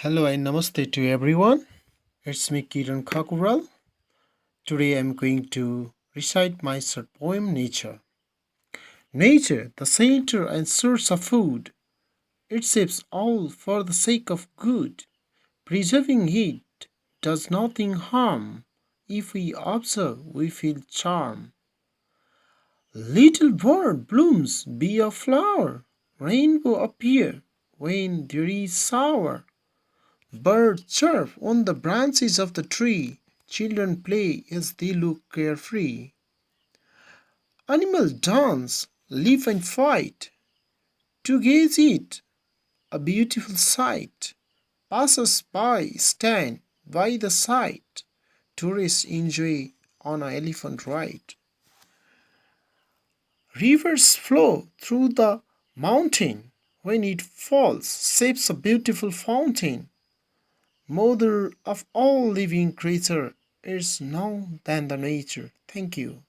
Hello and namaste to everyone. It's me Kiran Kakural. Today I'm going to recite my short poem Nature. Nature, the center and source of food. It shapes all for the sake of good. Preserving it does nothing harm. If we observe, we feel charm. Little bird blooms be a flower. Rainbow appear when there is shower. Birds chirp on the branches of the tree. Children play as they look carefree. Animals dance, live and fight. To gaze it, a beautiful sight. Passers by stand by the side. Tourists enjoy on an elephant ride. Rivers flow through the mountain. When it falls, shapes a beautiful fountain. Mother of all living creature is known than the nature. Thank you.